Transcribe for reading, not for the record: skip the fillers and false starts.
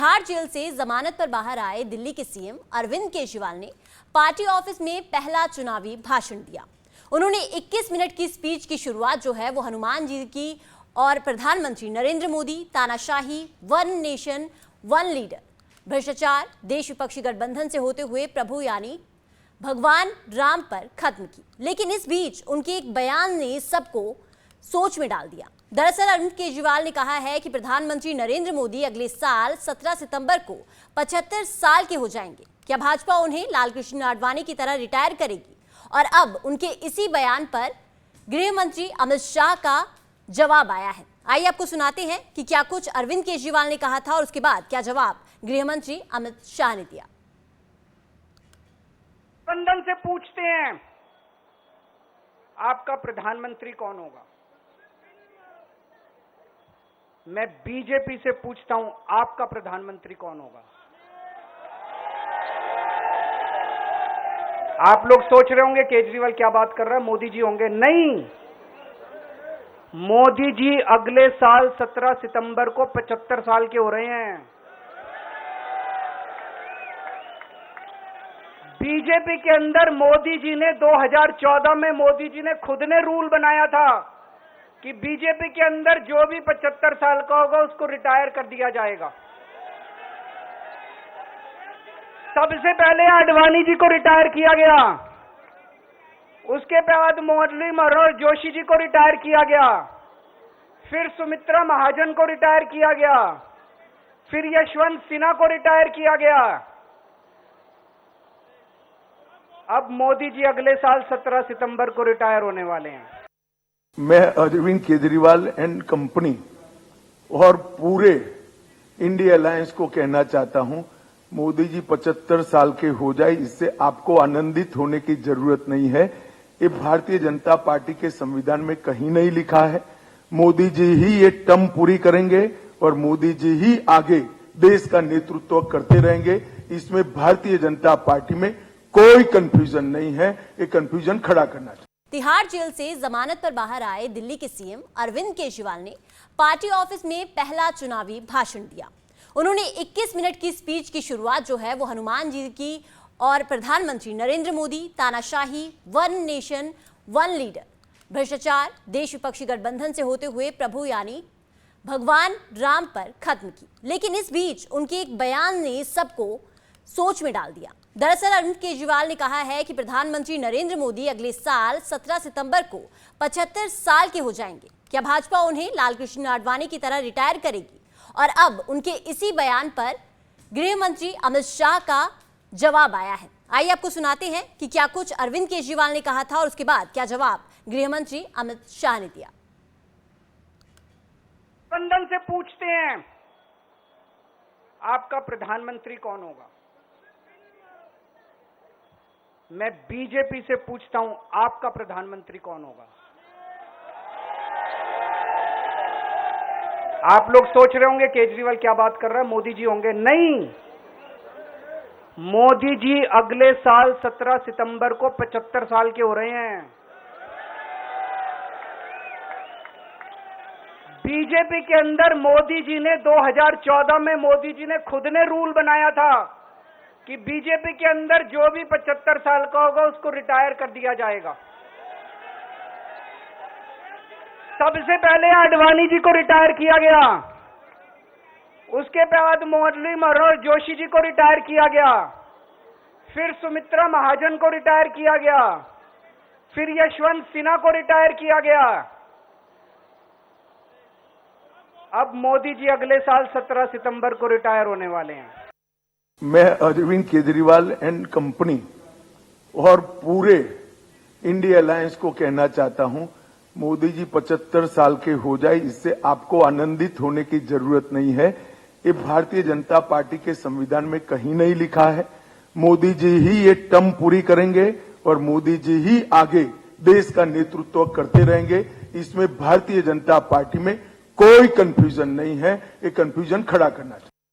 Tihar jail से जमानत पर बाहर आए दिल्ली के सीएम अरविंद केजरीवाल ने पार्टी ऑफिस में पहला चुनावी भाषण दिया। उन्होंने 21 मिनट की स्पीच की शुरुआत जो है वो हनुमान जी की और प्रधानमंत्री नरेंद्र मोदी, तानाशाही, वन नेशन वन लीडर, भ्रष्टाचार, देश विपक्षी गठबंधन से होते हुए प्रभु यानी भगवान राम पर खत्म की। लेकिन इस बीच उनके एक बयान ने सबको सोच में डाल दिया। दरअसल अरविंद केजरीवाल ने कहा है कि प्रधानमंत्री नरेंद्र मोदी अगले साल 17 सितंबर को 75 साल के हो जाएंगे। क्या भाजपा उन्हें लालकृष्ण आडवाणी की तरह रिटायर करेगी? और अब उनके इसी बयान पर गृह मंत्री अमित शाह का जवाब आया है। आइए आपको सुनाते हैं कि क्या कुछ अरविंद केजरीवाल ने कहा था और उसके बाद क्या जवाब गृह मंत्री अमित शाह ने दिया। गठबंधन से पूछते हैं आपका प्रधानमंत्री कौन होगा। मैं बीजेपी से पूछता हूं आपका प्रधानमंत्री कौन होगा। आप लोग सोच रहे होंगे केजरीवाल क्या बात कर रहा है, मोदी जी होंगे। नहीं, मोदी जी अगले साल 17 सितंबर को 75 साल के हो रहे हैं। बीजेपी के अंदर मोदी जी ने 2014 में मोदी जी ने खुद ने रूल बनाया था कि बीजेपी के अंदर जो भी 75 साल का होगा उसको रिटायर कर दिया जाएगा। सबसे पहले आडवाणी जी को रिटायर किया गया, उसके बाद मुरली मनोहर जोशी जी को रिटायर किया गया, फिर सुमित्रा महाजन को रिटायर किया गया, फिर यशवंत सिन्हा को रिटायर किया गया। अब मोदी जी अगले साल 17 सितंबर को रिटायर होने वाले हैं। मैं अरविंद केजरीवाल एंड कंपनी और पूरे इंडिया अलायंस को कहना चाहता हूं, मोदी जी 75 साल के हो जाए, इससे आपको आनंदित होने की जरूरत नहीं है। ये भारतीय जनता पार्टी के संविधान में कहीं नहीं लिखा है। मोदी जी ही ये टर्म पूरी करेंगे और मोदी जी ही आगे देश का नेतृत्व करते रहेंगे। इसमें भारतीय जनता पार्टी में कोई कंफ्यूजन नहीं है। ये कंफ्यूजन खड़ा करना चाहिए। तिहाड़ जेल से जमानत पर बाहर आए दिल्ली के सीएम अरविंद केजरीवाल ने पार्टी ऑफिस में पहला चुनावी भाषण दिया। उन्होंने 21 मिनट की स्पीच की शुरुआत जो है वो हनुमान जी की और प्रधानमंत्री नरेंद्र मोदी, तानाशाही, वन नेशन वन लीडर, भ्रष्टाचार, देश विपक्षी गठबंधन से होते हुए प्रभु यानी भगवान राम पर खत्म की। लेकिन इस बीच उनके एक बयान ने सबको सोच में डाल दिया। दरअसल अरविंद केजरीवाल ने कहा है कि प्रधानमंत्री नरेंद्र मोदी अगले साल 17 सितंबर को 75 साल के हो जाएंगे। क्या भाजपा उन्हें लालकृष्ण आडवाणी की तरह रिटायर करेगी? और अब उनके इसी बयान पर गृह मंत्री अमित शाह का जवाब आया है। आइए आपको सुनाते हैं कि क्या कुछ अरविंद केजरीवाल ने कहा था और उसके बाद क्या जवाब गृह मंत्री अमित शाह ने दिया। गठबंधन से पूछते हैं आपका प्रधानमंत्री कौन होगा। मैं बीजेपी से पूछता हूं आपका प्रधानमंत्री कौन होगा। आप लोग सोच रहे होंगे केजरीवाल क्या बात कर रहा है, मोदी जी होंगे। नहीं, मोदी जी अगले साल 17 सितंबर को 75 साल के हो रहे हैं। बीजेपी के अंदर मोदी जी ने 2014 में मोदी जी ने खुद ने रूल बनाया था कि बीजेपी के अंदर जो भी 75 साल का होगा उसको रिटायर कर दिया जाएगा। सबसे पहले आडवाणी जी को रिटायर किया गया, उसके बाद मुरली मनोहर जोशी जी को रिटायर किया गया, फिर सुमित्रा महाजन को रिटायर किया गया, फिर यशवंत सिन्हा को रिटायर किया गया। अब मोदी जी अगले साल 17 सितंबर को रिटायर होने वाले हैं। मैं अरविंद केजरीवाल एंड कंपनी और पूरे इंडिया अलायंस को कहना चाहता हूं, मोदी जी 75 साल के हो जाए, इससे आपको आनंदित होने की जरूरत नहीं है। ये भारतीय जनता पार्टी के संविधान में कहीं नहीं लिखा है। मोदी जी ही ये टर्म पूरी करेंगे और मोदी जी ही आगे देश का नेतृत्व करते रहेंगे। इसमें भारतीय जनता पार्टी में कोई कंफ्यूजन नहीं है। ये कंफ्यूजन खड़ा करना चाहिए।